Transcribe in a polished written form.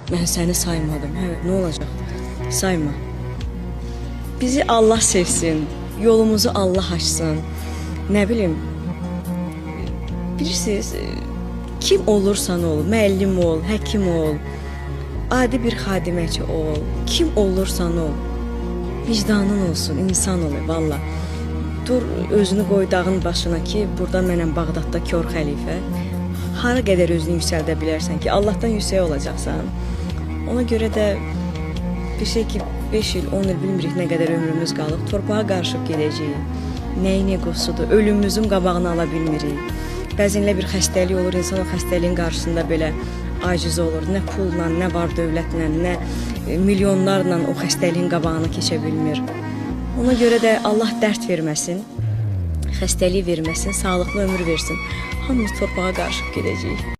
mən səni saymadım. Hə, nə olacaq? Sayma. Bizi Allah sevsin, yolumuzu Allah açsın. Nə bilim, bilirsiniz, kim olursan ol, müəllim ol, həkim ol, adi bir xadiməçi ol, kim olursan ol, vicdanın olsun, insan ol, valla. Dur, özünü qoy dağın başına ki, burada mənəm Bağdadda kör xəlifə. Hara qədər özünü yüksəldə bilərsən ki, Allahdan yüksək olacaqsan. Ona görə də bir şey ki, 5 il, 10 il bilmirik nə qədər ömrümüz qalıb, torpağa qarışıb gedəcəyik. Nəyin egosudur, ölümümüzün qabağını ala bilmirik. Bəzinlə bir xəstəlik olur, insan o xəstəliyin qarşısında belə aciz olur. Nə pulla, nə var dövlətlə, nə milyonlarla o xəstəliyin qabağını keçə bilmir. Ona görə də Allah dərd verməsin, xəstəlik verməsin, sağlıqlı ömür versin. Hamımız torpağa qarışıb gedəcəyik.